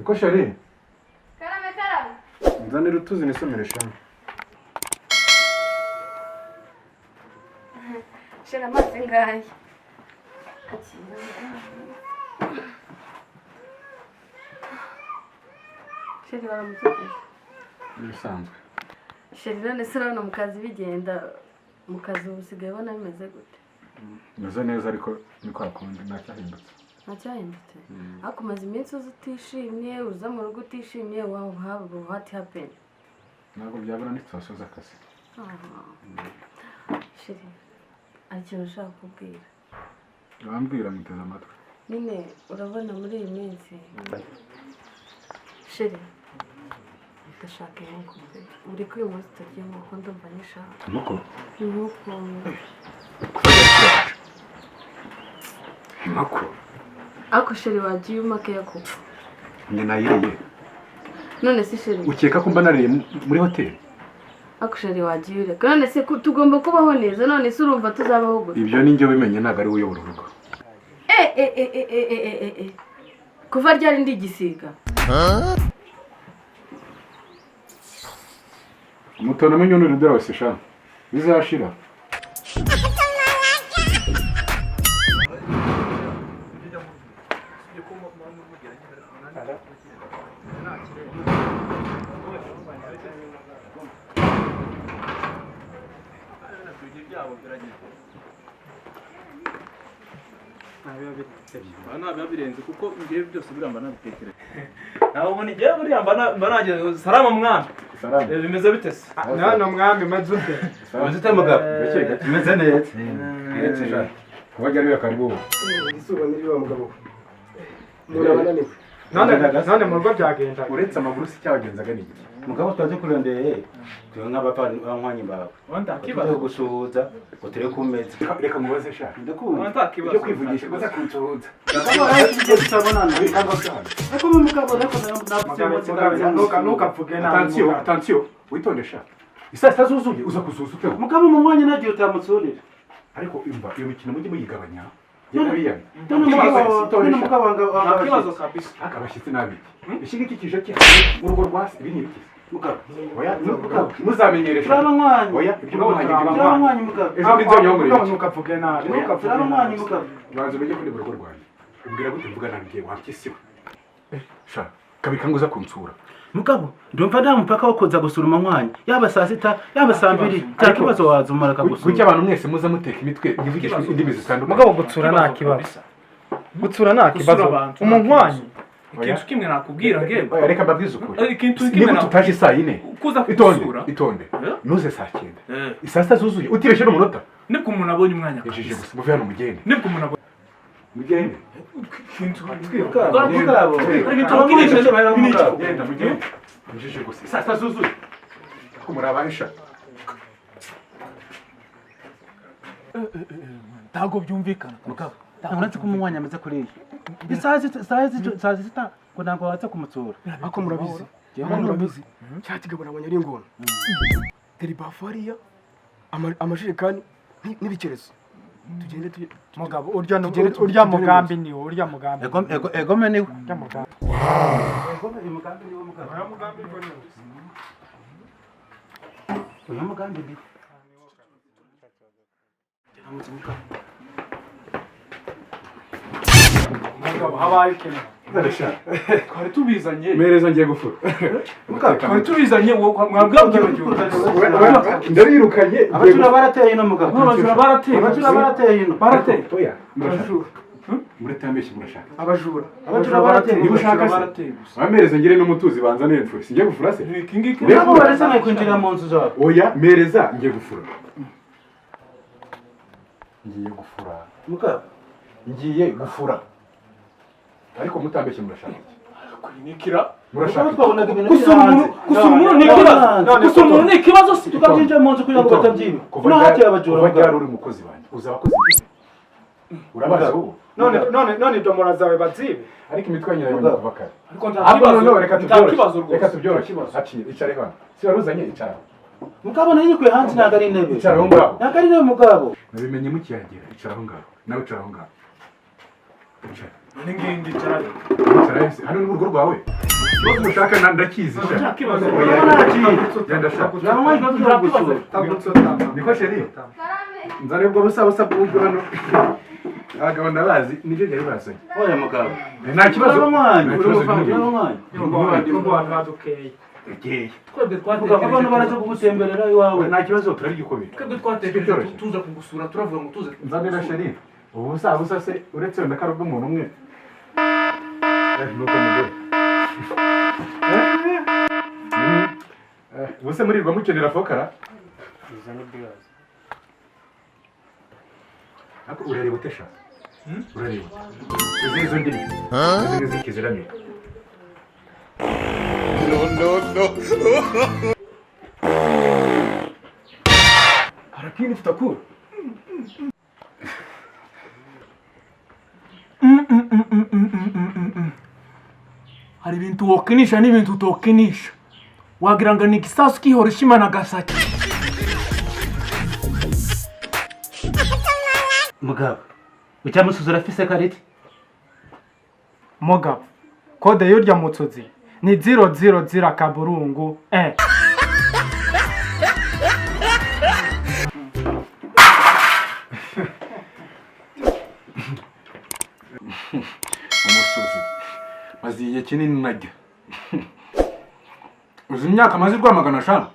Niko shari. Karame karame. Nzanira utuzi nisomere shami. Shira amazi ngahe. Shiri waramutse. Bisanzwe. Shiri none se urabona mu kazi bigenda mu kazi ubusigaye ubona bimeze gute? Meze neza ariko niko akunda ntacyahindutse. Ntacyahindutse. Ariko umaze iminsi utishimye uza mu rugo utishimye what happened? Ntabwo byabura nitwasoza akazi. Shiri ari ikintu ushaka kubwira. Urambwira muteze amatwi. Nyine urabona muri iyi minsi Shiri ndashaka inkoko uri kuri uyu munsi utagiye nk'uko ndumva nishaka Inkoko? Inkoko? Ako Shiri wagiye umakeya koko Njye nayiriye. None se Shiri Ukeka ko mba nariye muri hoteli? Ako Shiri wagiye ureka none se tugomba kubaho neza none se urumva tuzabaho gute? Ibyo ni njye bimenye ntabwo ari uyobora urugo. Kuva ryari ndi igisiga? Umutona amenye n'urudera wese sha. Bizashira. Ntabwo birenze kuko ngiye byose biramba nabitekereza. Naho ubu ngiye buriyamba narangiye salama mwami. Salama. Bimeze bite se? Nana mwami mazute. Mazute mugabo. Bimeze neza. Neza. Kuba ryari yakaribu. Isuba niri wa mugabo. Murabana ni. Nane mu rugo byagenda. Uretse amaguru si cyabagenzaga niki. Mugabo twaje kurondeye twe nk'abapana bankwanye bawe. Wanda kibazo gusuhuza utere kumeza. Reka mubaze sha. Ndakubona. wanda kibazo. Ibyo kwivugisha gusa kunsuhuza. Ariko mu mugabo nako ntukapfuke nabi. Attention. Witonde sha. Isa stazuzuye uza kusuhuza ute. mugabo mu mwanya nagiye utamutsurira. Ariko imba iyo mikino mujye muyigabanya. Yabiyane. Nta kibazo kabisa. Akabashyitsi nabi. Ishigiki kije cye mu rugo rwase ibini biki. Mugabo. Oya, muzamenyere sha. Turabanywanyi. Oya, ibyo mwanya turabanywanyi mugabo. Ejo nizonyo muri. Ntukapfuke nabi. Turabanywanyi mugabo. Banze ujye kuri rugo rwanjye. Ubwira gute mvuga nangiye wakisiwe. Sha, kabikanguza kunsura. Mugabo, ndumva nta mupaka wo kuza gusura umwanyi. Yaba saa sita, yaba saa mbiri. Cya kibazo wazumara kagusura. Kuki abantu mwese muza muteka imitwe yivugishwe indimi zitandukanye. Mugabo gutsura nta kibazo. Gutsura nta kibazo. Umunkwanyi. Ikintu kimwe nakubwira ngemba. Oya reka mbabwize ukuri. Ikintu kimwe Niba tutaje saa 4. Kuza kusura. Itonde. Nuze saa 9. Isaa sita zuzuye utibeshye n'umunota. Nibwo umuntu abonye umwanya Ejije kabisa. gusa muve hano mugende. Nibwo umuntu abonye. Mugende. Ikintu Genda mugende. Ejije gusa. Isaa sita zuzuye. Ko murabahisha. Ntago byumvikana. Mugabo. Uretse ko umwanya ameze kuri iyi. Saa sita ngo ntabwo waza kumutsura. Ako murabizi. Murabizi. Cyakigabo nabonye ari ingona. Teribafariya amajerekani n'ibikerezo. Tugende mugabo urya mugambi niwo urya mugambi. Egome niwe. Urya mugambi. Egome mugambi niwe mugabo. Urya mugambi niwo. Urya mugambi niwe. Mugabo habaye ikintu. Ndasha. Twari tubizanye. Mereza ngiye gufura. Twari tubizanye mwabwabwiye. Ndarirukanye. Abajura barateye ino mugabo. Abajura barateye. Abajura barateye ino. Barateye. Oya. Muratambeshye murashaka. Abajura barateye. Niba ushaka se. Amereza ngire n'umutuzi banza n'epfo. Singiye gufura se. Kingi Nabo baretse no kwinjira mu nzu zawe. Oya, mereza ngiye gufura. Ngiye gufura. Mugabo. Ngiye gufura. Ariko mutambeshye murashaka. Kunikira. Murashaka. Kusura umuntu ni ikibazo. Kusura umuntu ni ikibazo se. Tukabyinjira mu nzu kugira ngo batabyiba. No hati abajura. Kuva ryari uri umukozi wanjye. Uza abakozi. Urabaza ubu. None domora zawe bazibe. Ariko imitwe nyirayo kuva kare. Ariko nta kibazo. Reka tubyoroshye. Ati icare hano. Si waruzanye icara. Mugabo nari nyikuye hanze ntago ari intebe. Icara aho ngaho. Ntago ari intebe mugabo. Nabimenye mukiyagera. Icara aho ngaho. Nawe icara aho ngaho. Icara. Ningi ndicara. Icara hese. Hano ni urugo rwawe. ikibazo mushaka ndakizi sha. Nta kibazo. Oya, Genda sha. Nta kibazo turagusura. Niko sheri. Nzare ubwo busa bw'ubwo hano. Abagabo ndabazi nibyo byari basanye. Oya mugabo. Nta kibazo. Mwanya. Nta kibazo twebwe Vuga twatekereje abantu baraje kugutemberera iwawe. nta kibazo turarigikobera. twebwe twatekereje tuza kugusura turavuga ngo tuze Nzanira sheri. Ubu busa se uretse wenda karo bw'umuntu umwe. Nuko mugore. Bose murirwa mukenera fokara? Ako urareba utesha? Urareba. Izo ndimi. Izo zikiziranye. Harakini tutakula. Hari ibintu wokinisha n'ibintu utokinisha. Wagira ngo ni igisasu k'Hiroshima na Nagasaki. Mugabo. Ucyamusuzura afise karite. Mugabo, kode y'urya mutsozi ni 000 akaburungu. Umusozi. Maze igihe kinini najya. Uzi imyaka maze rwamagana sha?